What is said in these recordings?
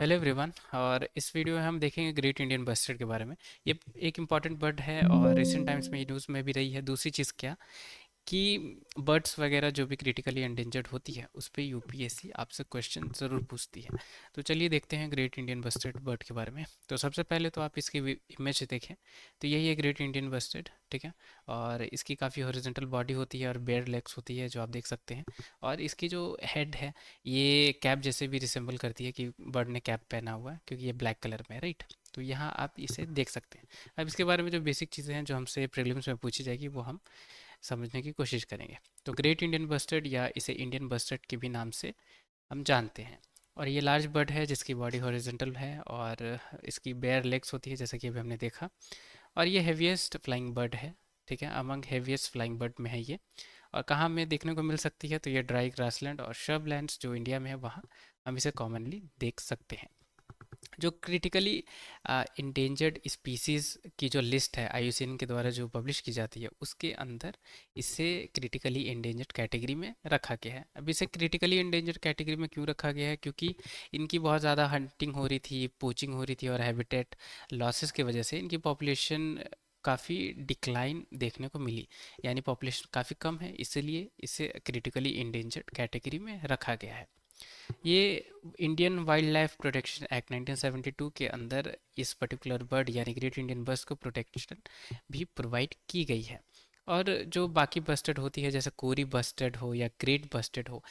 Hello everyone. और इस video में हम देखेंगे ग्रेट इंडियन बस्टर्ड के बारे में। ये एक इम्पॉर्टेंट बर्ड है और रिसेंट टाइम्स में ये न्यूज़ में भी रही है। दूसरी चीज़ क्या कि बर्ड्स वगैरह जो भी क्रिटिकली एंडेंजर्ड होती है उस पे यूपीएससी आपसे क्वेश्चन ज़रूर पूछती है। तो चलिए देखते हैं ग्रेट इंडियन बस्टर्ड बर्ड के बारे में। तो सबसे पहले तो आप इसकी इमेज देखें तो यही है ग्रेट इंडियन बस्टर्ड, ठीक है। और इसकी काफ़ी हॉरिजॉन्टल बॉडी होती है और बेयर लेग्स होती है जो आप देख सकते हैं। और इसकी जो हेड है ये कैप जैसे भी रिसेंबल करती है कि बर्ड ने कैप पहना हुआ है, क्योंकि ये ब्लैक कलर में है, राइट। तो यहाँ आप इसे देख सकते हैं। अब इसके बारे में जो बेसिक चीज़ें हैं जो हमसे प्रीलिम्स में पूछी जाएगी वो हम समझने की कोशिश करेंगे। तो ग्रेट इंडियन बस्टर्ड या इसे इंडियन बस्टर्ड के भी नाम से हम जानते हैं। और ये लार्ज बर्ड है जिसकी बॉडी हॉरिजॉन्टल है और इसकी बेयर लेग्स होती है जैसा कि अभी हमने देखा। और ये हेवीएस्ट फ्लाइंग बर्ड है, ठीक है। अमंग हेवीएस्ट फ्लाइंग बर्ड में है ये। और कहाँ हमें देखने को मिल सकती है तो ये ड्राई ग्रासलैंड और शब लैंड्स जो इंडिया में है वहाँ हम इसे कॉमनली देख सकते हैं। जो क्रिटिकली इंडेंजर्ड स्पीसीज़ की जो लिस्ट है आईयूसीएन के द्वारा जो पब्लिश की जाती है उसके अंदर इसे क्रिटिकली इंडेंजर्ड कैटेगरी में रखा गया है। अब इसे क्रिटिकली इंडेंजर्ड कैटेगरी में क्यों रखा गया है? क्योंकि इनकी बहुत ज़्यादा हंटिंग हो रही थी, पोचिंग हो रही थी और हैबिटेट लॉसेस की वजह से इनकी पॉपुलेशन काफ़ी डिक्लाइन देखने को मिली। यानी पॉपुलेशन काफ़ी कम है, इसलिए इसे क्रिटिकली इंडेंजर्ड कैटेगरी में रखा गया है। ये Indian wild life protection act 1972 के अंदर इस पर्टिकुलर बर्ड यानी ग्रेट इंडियन बस्ट को प्रोटेक्शन भी प्रोवाइड की गई है। और जो बाकी बस्टर्ड होती है जैसे कोरी बस्टर्ड हो या ग्रेट बस्टर्ड हो,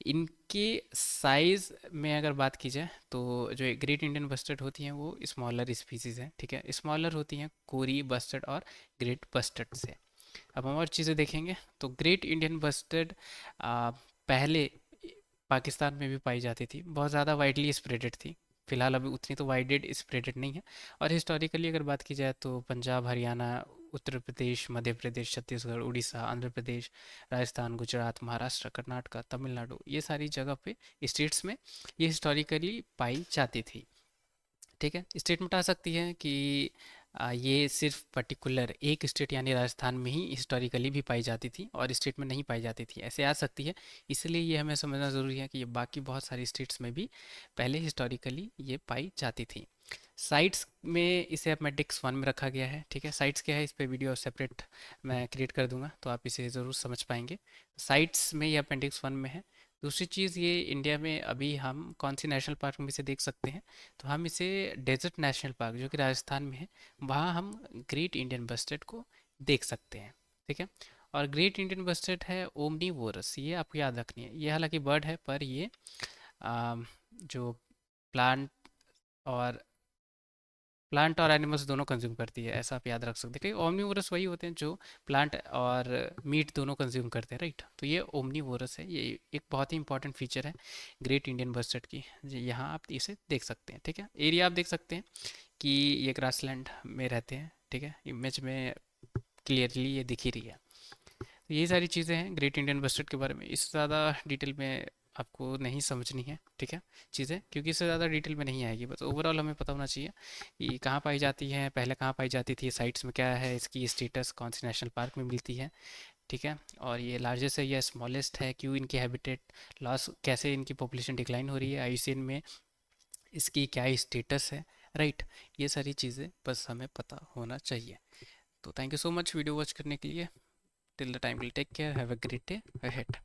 इनके साइज़ में अगर बात की जाए तो जो ग्रेट इंडियन बस्टर्ड होती हैं वो स्मॉलर स्पीसीज़ हैं, ठीक है। स्मॉलर होती हैं कोरी बस्टर्ड और ग्रेट बस्टर्ड से। अब हम और चीज़ें देखेंगे तो ग्रेट इंडियन बस्टर्ड पहले पाकिस्तान में भी पाई जाती थी, बहुत ज़्यादा वाइडली स्प्रेडेड थी। फिलहाल अभी उतनी तो वाइडेड स्प्रेडेड नहीं है। और हिस्टोरिकली अगर बात की जाए तो पंजाब, हरियाणा, उत्तर प्रदेश, मध्य प्रदेश, छत्तीसगढ़, उड़ीसा, आंध्र प्रदेश, राजस्थान, गुजरात, महाराष्ट्र, कर्नाटका, तमिलनाडु, ये सारी जगह पे स्टेट्स में ये हिस्टोरिकली पाई जाती थी, ठीक है। स्टेटमेंट आ सकती है कि ये सिर्फ पर्टिकुलर एक स्टेट यानी राजस्थान में ही हिस्टोरिकली भी पाई जाती थी और स्टेट में नहीं पाई जाती थी, ऐसे आ सकती है। इसलिए ये हमें समझना ज़रूरी है कि ये बाकी बहुत सारी स्टेट्स में भी पहले हिस्टोरिकली ये पाई जाती थी। साइट्स में इसे अपेंडिक्स 1 में रखा गया है, ठीक है। साइट्स क्या है इस पे वीडियो सेपरेट मैं क्रिएट कर दूंगा तो आप इसे ज़रूर समझ पाएंगे। साइट्स में ये अपेंडिक्स 1 में है। दूसरी चीज़, ये इंडिया में अभी हम कौन सी नेशनल पार्क में इसे देख सकते हैं तो हम इसे डेजर्ट नेशनल पार्क जो कि राजस्थान में है वहाँ हम ग्रेट इंडियन बस्टर्ड को देख सकते हैं, ठीक है। और ग्रेट इंडियन बस्टर्ड है ओमनीवोरस, ये आपको याद रखनी है। ये हालांकि बर्ड है पर ये जो प्लांट और एनिमल्स दोनों कंज्यूम करती है, ऐसा आप याद रख सकते हैं। कई ओमनीवोरस वही होते हैं जो प्लांट और मीट दोनों कंज्यूम करते हैं, राइट। तो ये ओमनीवोरस है, ये एक बहुत ही इंपॉर्टेंट फीचर है ग्रेट इंडियन बस्टर्ड की। यहाँ आप इसे देख सकते हैं, ठीक है। एरिया आप देख सकते हैं कि ये ग्रासलैंड में रहते हैं, ठीक है। इमेज में क्लियरली ये दिख ही रही है। तो ये सारी चीज़ें हैं ग्रेट इंडियन बस्टर्ड के बारे में। इससे ज़्यादा डिटेल में आपको नहीं समझनी है, ठीक है, चीज़ें, क्योंकि इससे ज़्यादा डिटेल में नहीं आएगी। बस ओवरऑल हमें पता होना चाहिए कि कहाँ पाई जाती है, पहले कहाँ पाई जाती थी, साइट्स में क्या है, इसकी स्टेटस कौन सी नेशनल पार्क में मिलती है, ठीक है। और ये लार्जेस्ट है या स्मॉलेस्ट है, क्यों इनकी हैबिटेट लॉस, कैसे इनकी पॉपुलेशन डिक्लाइन हो रही है आईयूसीएन में, इसकी क्या स्टेटस है, राइट। ये सारी चीज़ें बस हमें पता होना चाहिए। तो thank you so much video watch करने के लिए। Till the time, will take care, have a great day ahead.